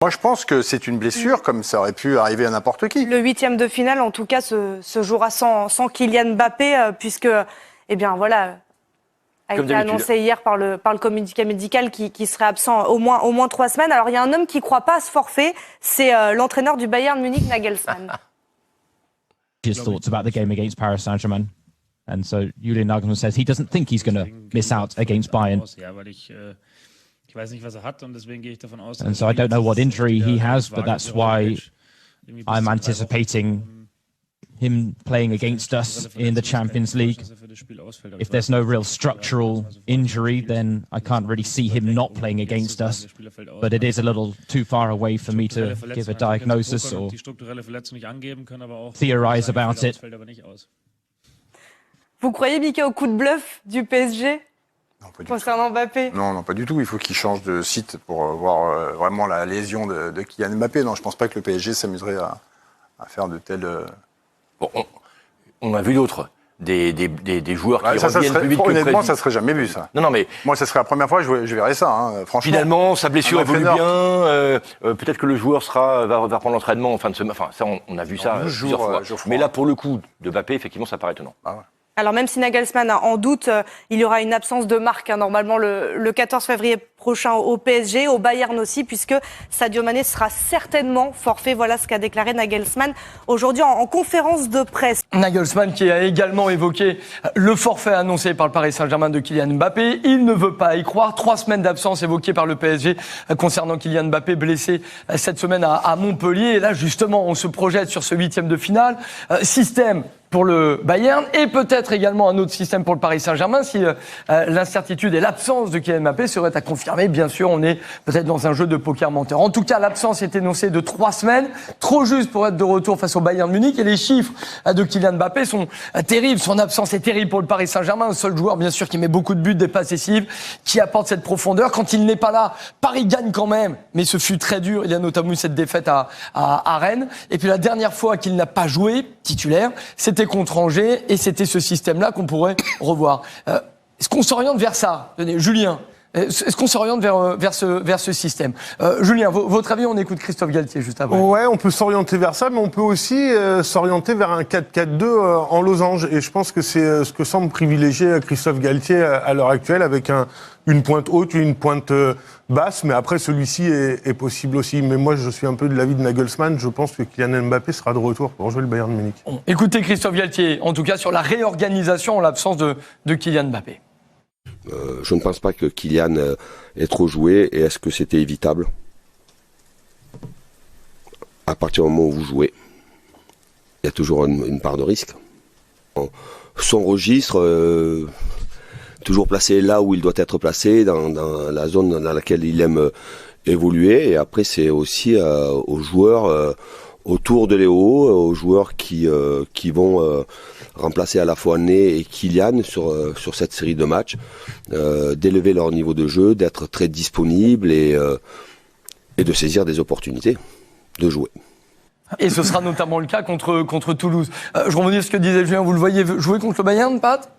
Moi, je pense que c'est une blessure, comme ça aurait pu arriver à n'importe qui. Le 8e de finale, en tout cas, se jouera sans Kylian Mbappé, puisque, eh bien, voilà, a été annoncé hier par le communiqué médical qui serait absent au moins 3 semaines. Alors, il y a un homme qui ne croit pas à ce forfait, c'est l'entraîneur du Bayern Munich, Nagelsmann. His thoughts about the game against Paris Saint-Germain. And so Julian Nagelsmann says he doesn't think he's going to miss out against Bayern. And so I don't know what injury he has, but that's why I'm anticipating him playing against us in the Champions League. If there's no real structural injury, then I can't really see him not playing against us. But it is a little too far away for me to give a diagnosis or theorize about it. Vous croyez, Mika, au coup de bluff du PSG concernant Mbappé? Non, pas du tout. Il faut qu'il change de site pour voir vraiment la lésion de Kylian Mbappé. Non, je ne pense pas que le PSG s'amuserait à faire de tels... Bon, on a vu d'autres. Des joueurs qui reviennent plus vite que honnêtement, prévu. ça serait jamais vu, ça. Non, mais... Moi, ça serait la première fois que je verrais ça, hein, franchement. Finalement, sa blessure évolue bien. Peut-être que le joueur va reprendre l'entraînement en fin de semaine. Enfin, ça, on a vu ça plusieurs fois. Mais là, pour le coup, de Mbappé, effectivement, ça paraît étonnant. Ah ouais. Alors même si Nagelsmann en doute, il y aura une absence de marque normalement le 14 février prochain au PSG, au Bayern aussi, puisque Sadio Mané sera certainement forfait. Voilà ce qu'a déclaré Nagelsmann aujourd'hui en conférence de presse. Nagelsmann qui a également évoqué le forfait annoncé par le Paris Saint-Germain de Kylian Mbappé. Il ne veut pas y croire. 3 semaines d'absence évoquées par le PSG concernant Kylian Mbappé blessé cette semaine à Montpellier. Et là, justement, on se projette sur ce 8e de finale. Système pour le Bayern et peut-être également un autre système pour le Paris Saint-Germain si l'incertitude et l'absence de Kylian Mbappé seraient à confirmer. Bien sûr, on est peut-être dans un jeu de poker menteur. En tout cas, l'absence est énoncée de 3 semaines, trop juste pour être de retour face au Bayern Munich. Et les chiffres de Kylian Mbappé sont terribles. Son absence est terrible pour le Paris Saint-Germain. Un seul joueur, bien sûr, qui met beaucoup de buts, des passes décisives, qui apporte cette profondeur. Quand il n'est pas là, Paris gagne quand même. Mais ce fut très dur. Il y a notamment eu cette défaite à Rennes. Et puis la dernière fois qu'il n'a pas joué titulaire, c'était contre Angers. Et c'était ce système-là qu'on pourrait revoir. Est-ce qu'on s'oriente vers ça? Tenez, Julien. Est-ce qu'on s'oriente vers ce système? Julien, votre avis, on écoute Christophe Galtier juste après. Ouais, on peut s'orienter vers ça, mais on peut aussi s'orienter vers un 4-4-2 en losange. Et je pense que c'est ce que semble privilégier Christophe Galtier à l'heure actuelle, avec une pointe haute et une pointe basse. Mais après, celui-ci est possible aussi. Mais moi, je suis un peu de l'avis de Nagelsmann. Je pense que Kylian Mbappé sera de retour pour jouer le Bayern de Munich. Écoutez Christophe Galtier, en tout cas sur la réorganisation en l'absence de Kylian Mbappé. Je ne pense pas que Kylian ait trop joué. Et est-ce que c'était évitable? À partir du moment où vous jouez, il y a toujours une part de risque. Son registre, toujours placé là où il doit être placé, dans la zone dans laquelle il aime évoluer. Et après, c'est aussi aux joueurs autour de Léo, aux joueurs qui vont remplacer à la fois Né et Kylian sur cette série de matchs, d'élever leur niveau de jeu, d'être très disponible et de saisir des opportunités, de jouer. Et ce sera notamment le cas contre Toulouse. Je rebondis sur ce que disait Julien, vous le voyez jouer contre le Bayern, Pat ?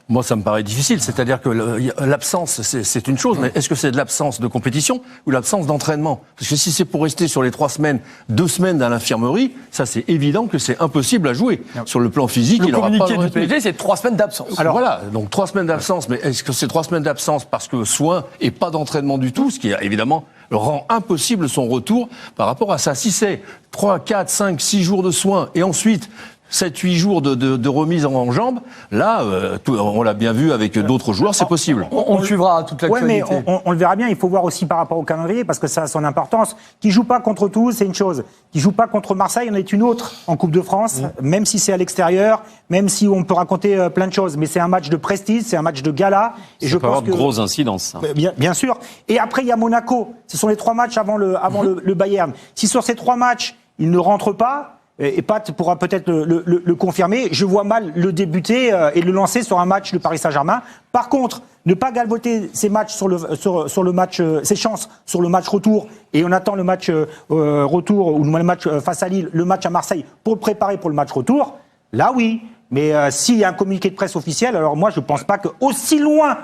Moi, ça me paraît difficile. C'est-à-dire que l'absence, c'est une chose, mais est-ce que c'est de l'absence de compétition ou l'absence d'entraînement? Parce que si c'est pour rester sur les 3 semaines, 2 semaines à l'infirmerie, ça, c'est évident que c'est impossible à jouer. Sur le plan physique, il n'aura pas... Le communiqué du PSG, c'est 3 semaines d'absence. Alors voilà, donc 3 semaines d'absence. Mais est-ce que c'est 3 semaines d'absence parce que soin et pas d'entraînement du tout, ce qui, évidemment, rend impossible son retour par rapport à ça. Si c'est 3, 4, 5, 6 jours de soins et ensuite 7-8 jours de remise en jambes, là, on l'a bien vu avec d'autres joueurs, c'est possible. On suivra toute l'actualité. Ouais, mais on le verra bien, il faut voir aussi par rapport au calendrier, parce que ça a son importance. Qui joue pas contre Toulouse, c'est une chose. Qui joue pas contre Marseille, en est une autre en Coupe de France, même si c'est à l'extérieur, même si on peut raconter plein de choses. Mais c'est un match de prestige, c'est un match de gala. Et ça peut avoir de grosses incidences. Bien sûr. Et après, il y a Monaco. Ce sont les 3 matchs avant le Bayern. Si sur ces 3 matchs, il ne rentre pas, et Pat pourra peut-être le confirmer, je vois mal le débuter et le lancer sur un match de Paris Saint-Germain. Par contre, ne pas galvauder ses matchs sur le match, ses chances sur le match retour, et on attend le match retour ou le match face à Lille, le match à Marseille pour le préparer pour le match retour. Là oui, mais s'il y a un communiqué de presse officiel, alors moi je pense pas que aussi loin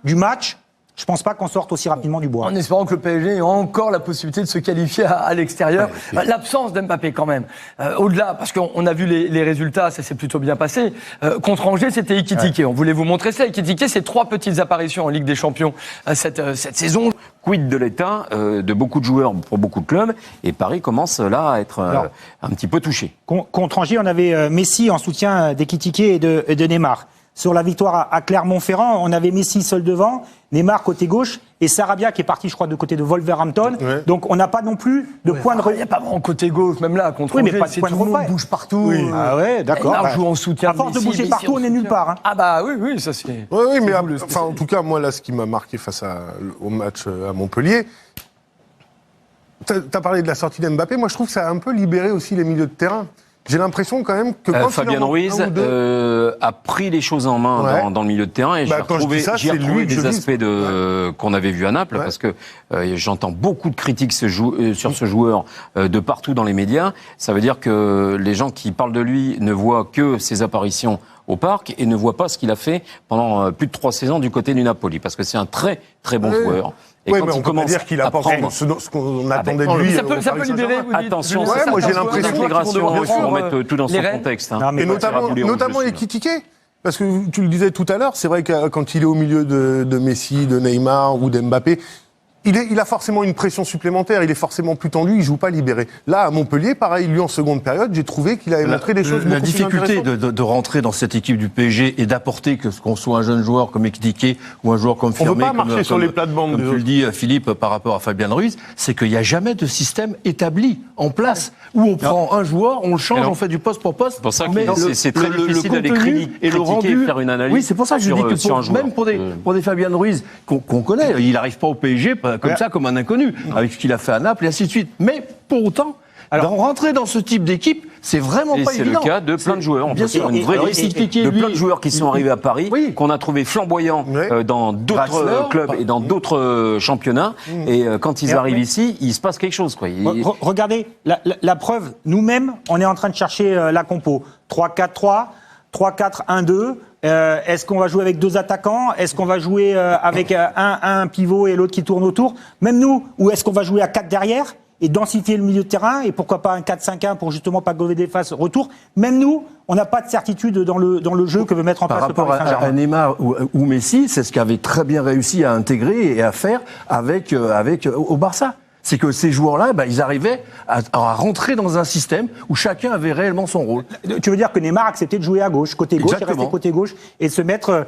du match, je pense pas qu'on sorte aussi rapidement du bois. En espérant que le PSG ait encore la possibilité de se qualifier à l'extérieur. L'absence d'Mbappé quand même. Au-delà, parce qu'on a vu les résultats, ça s'est plutôt bien passé. Contre Angers, c'était Ekitike. On voulait vous montrer ça. Ekitike, c'est 3 petites apparitions en Ligue des Champions cette saison. Quid de l'état de beaucoup de joueurs pour beaucoup de clubs, et Paris commence là à être un petit peu touché. Contre Angers, on avait Messi en soutien d'Ekitike et de Neymar. Sur la victoire à Clermont-Ferrand, on avait Messi seul devant, Neymar côté gauche et Sarabia qui est parti, je crois, de côté de Wolverhampton. Ouais. Donc on n'a pas non plus de point de... Il n'y a pas vraiment côté gauche, même là, contre Angers, mais pas de point de tout le monde bouge partout. Oui. Ah ouais, d'accord. Neymar joue en soutien. À force de bouger partout, on n'est nulle part. Hein. Ah bah oui, ça c'est... Oui, mais en tout cas, moi, là, ce qui m'a marqué face au match à Montpellier, t'as parlé de la sortie d'Mbappé, moi je trouve que ça a un peu libéré aussi les milieux de terrain. J'ai l'impression quand même que quand Fabien Ruiz a pris les choses en main dans le milieu de terrain et j'ai retrouvé des aspects qu'on avait vu à Naples parce que j'entends beaucoup de critiques sur ce joueur de partout dans les médias. Ça veut dire que les gens qui parlent de lui ne voient que ses apparitions au Parc et ne voient pas ce qu'il a fait pendant plus de 3 saisons du côté du Napoli parce que c'est un très très bon joueur. Et quand mais on peut pas dire qu'il apporte ce qu'on attendait de lui. Ça peut libérer. Attention, moi j'ai l'impression qu'il faut remettre tout dans son contexte. Et notamment Ekitike. Parce que tu le disais tout à l'heure, c'est vrai que quand il est au milieu de Messi, de Neymar ou d'Mbappé, il a forcément une pression supplémentaire, il est forcément plus tendu, il joue pas libéré. Là, à Montpellier, pareil, lui en seconde période, j'ai trouvé qu'il avait montré des choses beaucoup plus intéressantes. La difficulté de rentrer dans cette équipe du PSG et d'apporter qu'on soit un jeune joueur comme Ekitike ou un joueur comme Firmé, on veut pas marcher sur les plates-bandes. Comme tu le dis, Philippe, par rapport à Fabien Ruiz, c'est qu'il n'y a jamais de système établi en place où on prend un joueur, on le change, on fait du poste pour poste. C'est pour ça que c'est très difficile d'aller critiquer et faire une analyse. Oui, c'est pour ça que je dis que même pour des Fabien Ruiz qu'on connaît, il n'arrive pas au PSG comme ça, comme un inconnu, avec ce qu'il a fait à Naples et ainsi de suite. Mais pour autant, rentrer dans ce type d'équipe, c'est vraiment pas évident. C'est le cas de plein de joueurs. On peut faire une vraie liste de plein de joueurs qui sont arrivés à Paris, qu'on a trouvé flamboyants dans d'autres clubs et dans d'autres championnats. Et quand ils arrivent ici, il se passe quelque chose. Regardez, la preuve, nous-mêmes, on est en train de chercher la compo. 3-4-3, 3-4-1-2. Est-ce qu'on va jouer avec 2 attaquants? Est-ce qu'on va jouer avec un pivot et l'autre qui tourne autour? Même nous, ou est-ce qu'on va jouer à 4 derrière et densifier le milieu de terrain et pourquoi pas un 4-5-1 pour justement pas gover des faces retour? Même nous, on n'a pas de certitude dans le jeu que veut mettre en place le Paris Saint-Germain. Par rapport à Neymar ou Messi, c'est ce qu'avait très bien réussi à intégrer et à faire avec au Barça. C'est que ces joueurs-là, ils arrivaient à rentrer dans un système où chacun avait réellement son rôle. Tu veux dire que Neymar acceptait de jouer à gauche, côté gauche, il restait côté gauche, et se mettre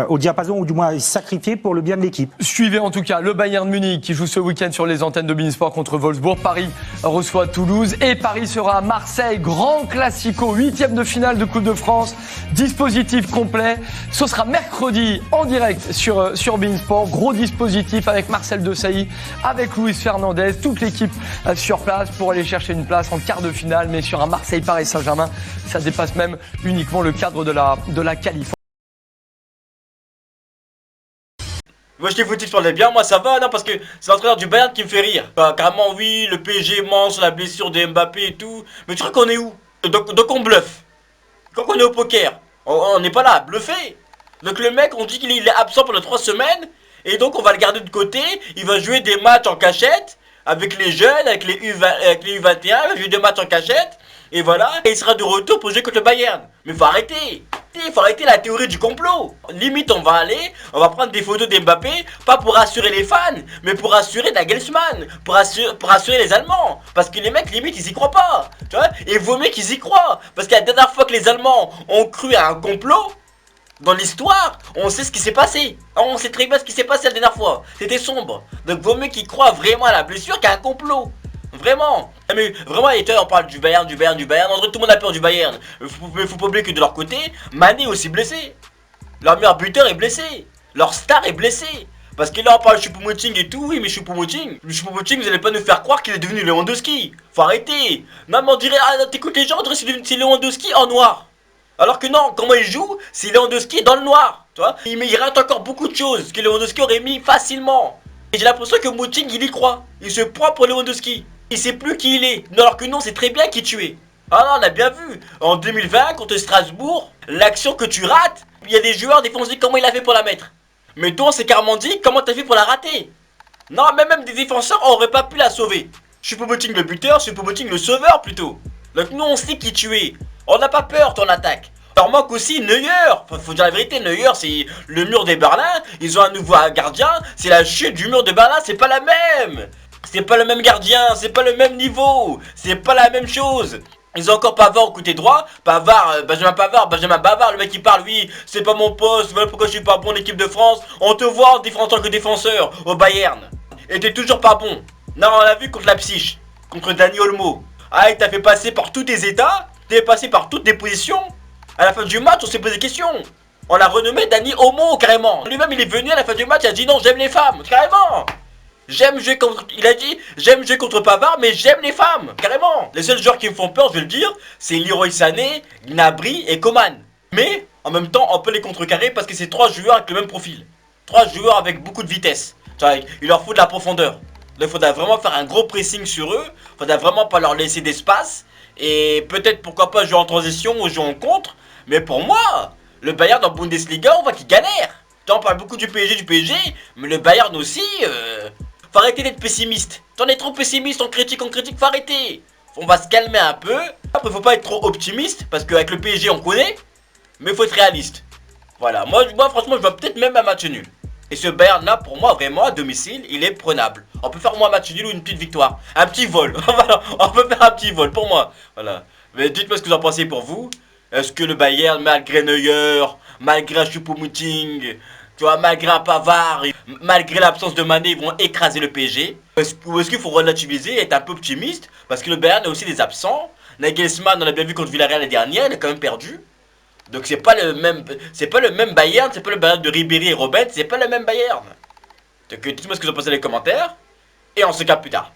au diapason, ou du moins sacrifier pour le bien de l'équipe. Suivez en tout cas le Bayern Munich qui joue ce week-end sur les antennes de Beansport contre Wolfsburg. Paris reçoit Toulouse et Paris sera à Marseille. Grand classico, 8e de finale de Coupe de France. Dispositif complet. Ce sera mercredi en direct sur Beansport. Gros dispositif avec Marcel Desailly, avec Luis Fernandez, toute l'équipe sur place pour aller chercher une place en quart de finale, mais sur un Marseille-Paris Saint-Germain, ça dépasse même uniquement le cadre de la qualif. Moi je t'ai foutu, tu parlais bien, moi ça va, non, parce que c'est l'entraîneur du Bayern qui me fait rire. Carrément oui, le PSG ment sur la blessure de Mbappé et tout, mais tu crois qu'on est où? Donc on bluffe. Quand on est au poker, on n'est pas là à bluffer. Donc le mec, on dit qu'il est absent pendant 3 semaines, et donc on va le garder de côté, il va jouer des matchs en cachette, avec les jeunes, avec les U21, il va jouer des matchs en cachette, et voilà, et il sera de retour pour jouer contre le Bayern. Mais faut arrêter la théorie du complot. Limite on va prendre des photos d'Mbappé, pas pour rassurer les fans, mais pour rassurer Nagelsmann, pour rassurer les Allemands. Parce que les mecs, limite, ils y croient pas, tu vois, et il vaut mieux qu'ils y croient. Parce que la dernière fois que les Allemands ont cru à un complot, dans l'histoire, on sait ce qui s'est passé. On sait très bien ce qui s'est passé la dernière fois. C'était sombre. Donc vaut mieux qu'ils croient vraiment à la blessure qu'à un complot. Vraiment. Mais vraiment, on parle du Bayern. En vrai, tout le monde a peur du Bayern. Mais faut pas oublier que de leur côté, Mané est aussi blessé. Leur meilleur buteur est blessé. Leur star est blessé. Parce que là on parle de Choupo-Moting et tout, oui mais Choupo-Moting, vous allez pas nous faire croire qu'il est devenu Lewandowski. Faut arrêter. Non mais on dirait, t'écoutes les gens, on dirait que c'est Lewandowski en noir. Alors que non, comment il joue, c'est Lewandowski dans le noir, tu vois. Il rate encore beaucoup de choses que Lewandowski aurait mis facilement. Et j'ai l'impression que Moting, il y croit. Il se prend pour Lewandowski. Il sait plus qui il est. Alors que non, c'est très bien qui tu es. Ah non, on a bien vu. En 2020, contre Strasbourg, l'action que tu rates, il y a des joueurs défensifs, comment il a fait pour la mettre? Mais toi, on s'est carrément dit, comment t'as fait pour la rater? Non, mais même des défenseurs auraient pas pu la sauver. Choupo-Moting le buteur, Choupo-Moting le sauveur plutôt. Donc nous, on sait qui tu es. On n'a pas peur, ton attaque. Alors manque aussi Neuer. Faut dire la vérité, Neuer, c'est le mur des Berlin. Ils ont un nouveau gardien. C'est la chute du mur de Berlin, c'est pas la même. C'est pas le même gardien, c'est pas le même niveau. C'est pas la même chose. Ils ont encore Pavard au côté droit. Benjamin Bavard, le mec qui parle, oui, c'est pas mon poste, voilà pourquoi je suis pas bon en équipe de France. On te voit en tant que défenseur au Bayern. Et t'es toujours pas bon. Non, on l'a vu contre Leipzig, contre Dani Olmo. Ah, il t'a fait passer par tous tes états, t'es passé par toutes tes positions. À la fin du match, on s'est posé des questions. On l'a renommé Dani Homo, carrément. Lui-même, il est venu à la fin du match, il a dit non, j'aime les femmes, carrément. Il a dit, j'aime jouer contre Pavard, mais j'aime les femmes, carrément. Les seuls joueurs qui me font peur, je vais le dire, c'est Leroy Sané, Gnabry et Coman. Mais, en même temps, on peut les contrecarrer parce que c'est 3 joueurs avec le même profil. 3 joueurs avec beaucoup de vitesse. Il leur faut de la profondeur. Il faudra vraiment faire un gros pressing sur eux. Il faudra vraiment pas leur laisser d'espace. Et peut-être, pourquoi pas, jouer en transition ou jouer en contre. Mais pour moi, le Bayern en Bundesliga, on voit qu'il galère. On parle beaucoup du PSG, mais le Bayern aussi... Faut arrêter d'être pessimiste. T'en es trop pessimiste, on critique, faut arrêter. On va se calmer un peu. Après, faut pas être trop optimiste, parce qu'avec le PSG, on connaît. Mais faut être réaliste. Voilà, moi franchement, je vois peut-être même un match nul. Et ce Bayern là, pour moi, vraiment, à domicile, il est prenable. On peut faire moins un match nul ou une petite victoire. Un petit vol. Voilà, on peut faire un petit vol, pour moi. Voilà. Mais dites-moi ce que vous en pensez pour vous. Est-ce que le Bayern, malgré Neuer, malgré Choupo-Moting, tu vois, malgré un Pavard, malgré l'absence de Mané, ils vont écraser le PSG? Ou est-ce qu'il faut relativiser et être un peu optimiste? Parce que le Bayern a aussi des absents. Nagelsmann, on l'a bien vu contre Villarreal l'année dernière, il a quand même perdu. Donc c'est pas le même Bayern, c'est pas le Bayern de Ribéry et Robben, c'est pas le même Bayern. Donc dites-moi ce que vous en pensez dans les commentaires. Et on se capte plus tard.